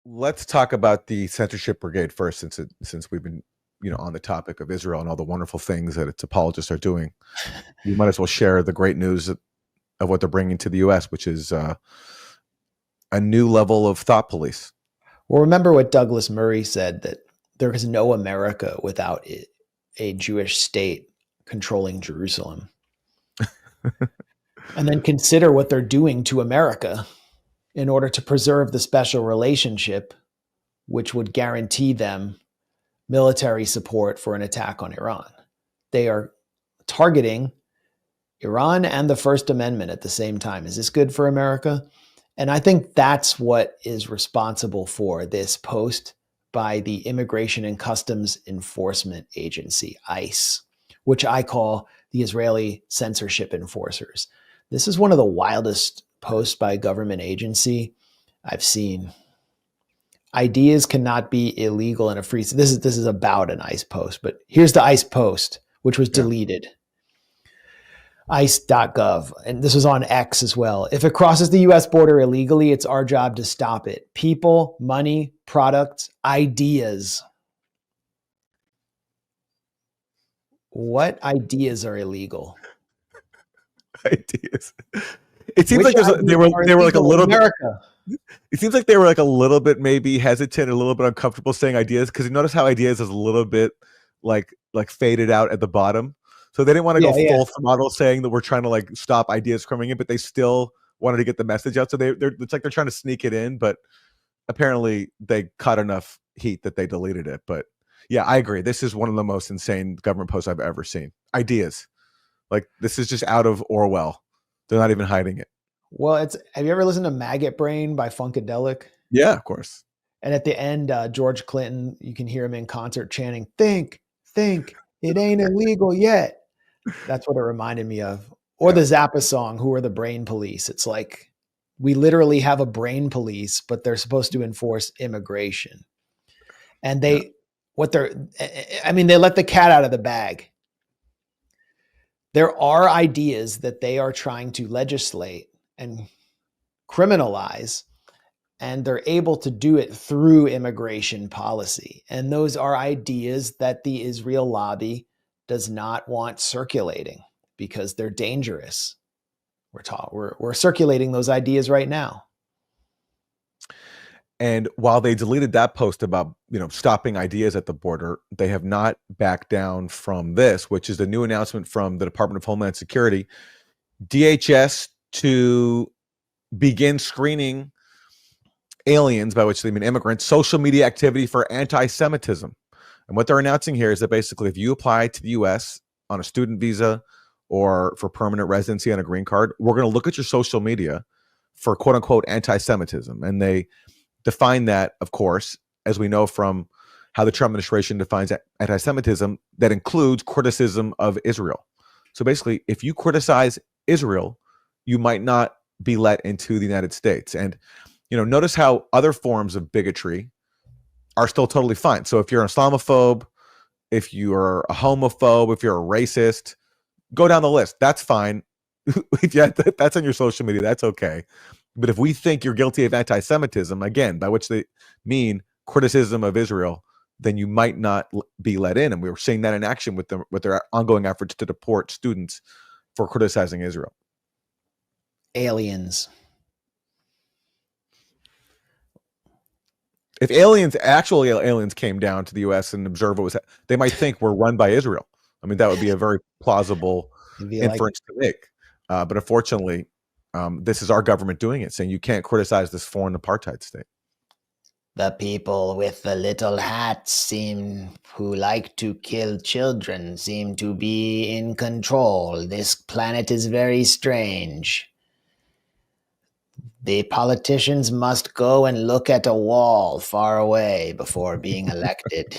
Let's talk about the censorship brigade first, since we've been on the topic of Israel and all the wonderful things that its apologists are doing. You might as well share the great news of what they're bringing to the U.S., which is a new level of thought police. Well, remember what Douglas Murray said, that there is no America without a Jewish state controlling Jerusalem. And then consider what they're doing to America in order to preserve the special relationship, which would guarantee them military support for an attack on Iran. They are targeting Iran and the First Amendment at the same time. Is this good for America? And I think that's what is responsible for this post by the Immigration and Customs Enforcement Agency, ICE, which I call the Israeli censorship enforcers. This is one of the wildest posts by a government agency I've seen. Ideas cannot be illegal in a free. This is about an ICE post, but here's the ICE post, which was deleted. ICE.gov, and this was on X as well. If it crosses the US border illegally, it's our job to stop it. People, money, products, ideas. What ideas are illegal? Ideas. It seems like they were like a little America. It seems like they were like a little bit maybe hesitant, a little bit uncomfortable saying ideas, because you notice how ideas is a little bit like faded out at the bottom. So they didn't want to go full throttle saying that we're trying to like stop ideas coming in, but they still wanted to get the message out. So it's like they're trying to sneak it in, but apparently they caught enough heat that they deleted it. But yeah, I agree. This is one of the most insane government posts I've ever seen. Ideas. Like, this is just out of Orwell. They're not even hiding it. Well, have you ever listened to Maggot Brain by Funkadelic? Yeah, of course. And at the end, George Clinton, you can hear him in concert chanting, think, it ain't illegal yet. That's what it reminded me of. Or the Zappa song, Who Are the Brain Police? It's like, we literally have a brain police, but they're supposed to enforce immigration. And they let the cat out of the bag. There are ideas that they are trying to legislate and criminalize, and they're able to do it through immigration policy. And those are ideas that the Israel lobby does not want circulating because they're dangerous. We're circulating those ideas right now. And while they deleted that post about stopping ideas at the border, they have not backed down from this, which is the new announcement from the Department of Homeland Security, DHS, to begin screening aliens, by which they mean immigrants, social media activity for anti-Semitism. And what they're announcing here is that basically if you apply to the U.S. on a student visa or for permanent residency on a green card, we're going to look at your social media for quote unquote anti-Semitism. And they define that, of course, as we know from how the Trump administration defines anti-Semitism, that includes criticism of Israel. So basically, if you criticize Israel, you might not be let into the United States. And notice how other forms of bigotry are still totally fine. So if you're an Islamophobe, if you're a homophobe, if you're a racist, go down the list. That's fine. That's on your social media. That's okay. But if we think you're guilty of anti-Semitism, again, by which they mean criticism of Israel, then you might not be let in. And we were seeing that in action with their ongoing efforts to deport students for criticizing Israel. Aliens. If actual aliens came down to the U.S. and observed what was, they might think we're run by Israel. I mean, that would be a very plausible inference to make. But unfortunately, this is our government doing it, saying you can't criticize this foreign apartheid state. The people with the little hats who like to kill children seem to be in control. This planet is very strange. The politicians must go and look at a wall far away before being elected.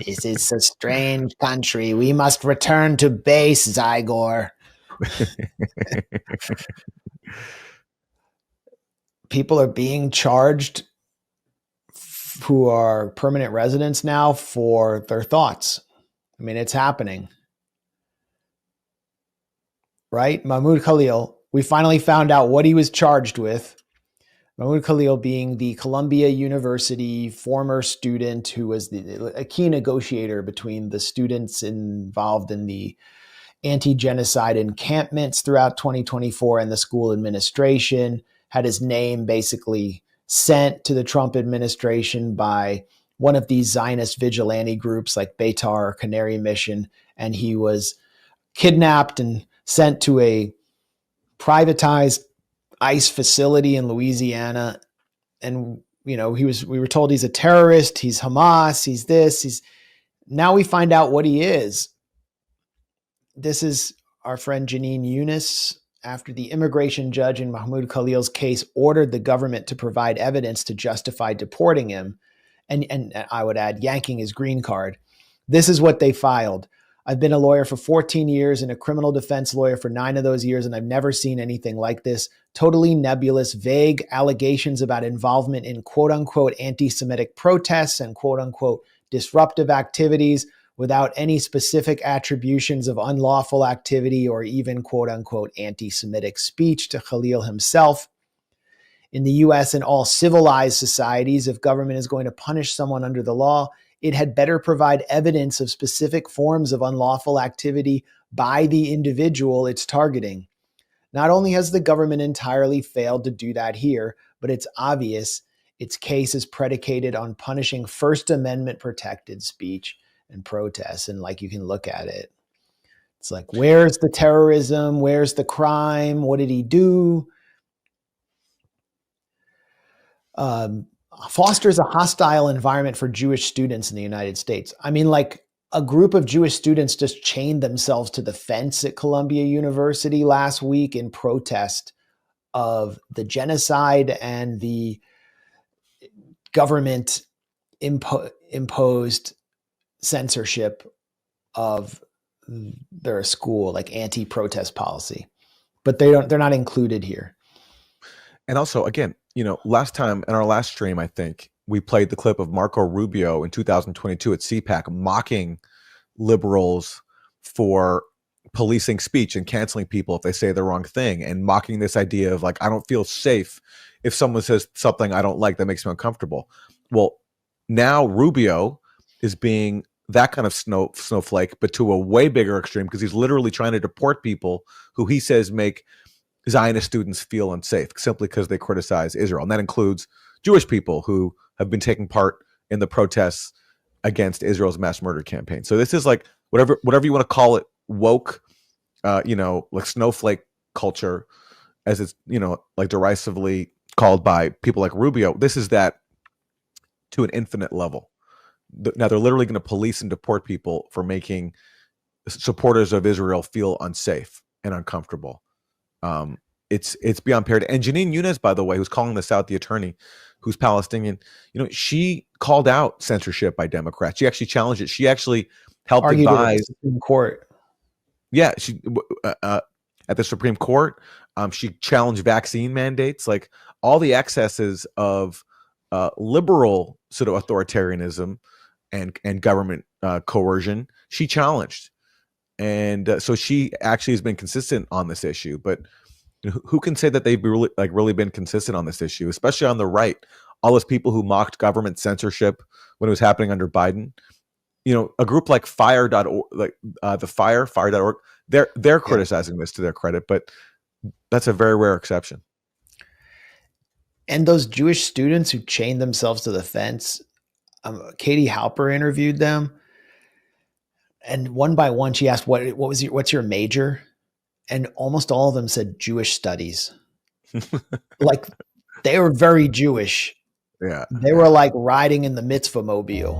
This is a strange country. We must return to base, Zygor. People are being charged who are permanent residents now for their thoughts. I mean, it's happening. Right? Mahmoud Khalil, we finally found out what he was charged with. Mahmoud Khalil being the Columbia University former student who was a key negotiator between the students involved in the anti-genocide encampments throughout 2024 and the school administration, had his name basically sent to the Trump administration by one of these Zionist vigilante groups like Beitar or Canary Mission, and he was kidnapped and sent to a privatized ICE facility in Louisiana. And, we were told he's a terrorist, he's Hamas, he's this, now we find out what he is. This is our friend Janine Eunice, after the immigration judge in Mahmoud Khalil's case ordered the government to provide evidence to justify deporting him, and I would add, yanking his green card. This is what they filed. I've been a lawyer for 14 years and a criminal defense lawyer for 9 of those years, and I've never seen anything like this. Totally nebulous, vague allegations about involvement in quote-unquote anti-Semitic protests and quote-unquote disruptive activities without any specific attributions of unlawful activity or even quote-unquote anti-Semitic speech to Khalil himself. In the US and all civilized societies, if government is going to punish someone under the law, it had better provide evidence of specific forms of unlawful activity by the individual it's targeting. Not only has the government entirely failed to do that here, but it's obvious its case is predicated on punishing First Amendment protected speech and protests. And you can look at it. It's like, where's the terrorism? Where's the crime? What did he do? Fosters a hostile environment for Jewish students in the United States. I mean, a group of Jewish students just chained themselves to the fence at Columbia University last week in protest of the genocide and the government imposed censorship of their school, anti-protest policy. But they're not included here. And also, again, last time in our last stream, I think we played the clip of Marco Rubio in 2022 at CPAC mocking liberals for policing speech and canceling people if they say the wrong thing, and mocking this idea of I don't feel safe if someone says something I don't like that makes me uncomfortable. Well, now Rubio is being that kind of snowflake, but to a way bigger extreme, because he's literally trying to deport people who he says make Zionist students feel unsafe simply because they criticize Israel. And that includes Jewish people who have been taking part in the protests against Israel's mass murder campaign. So this is whatever you want to call it, woke, snowflake culture, as it's, derisively called by people like Rubio. This is that to an infinite level. Now they're literally going to police and deport people for making supporters of Israel feel unsafe and uncomfortable. It's beyond parody. And Janine Eunice, by the way, who's calling this out, the attorney who's Palestinian, she called out censorship by Democrats. She actually challenged it. She actually helped advise the Supreme Court. Yeah, she at the Supreme Court, she challenged vaccine mandates, all the excesses of liberal sort of authoritarianism and government coercion. She challenged. And so she actually has been consistent on this issue, but who can say that they've really been consistent on this issue, especially on the right? All those people who mocked government censorship when it was happening under Biden. A group like Fire.org, the Fire.org, they're criticizing this to their credit, but that's a very rare exception. And those Jewish students who chained themselves to the fence, Katie Halper interviewed them. And one by one, she asked, what's your major? And almost all of them said Jewish studies. They were very Jewish. Yeah. They were riding in the mitzvah mobile.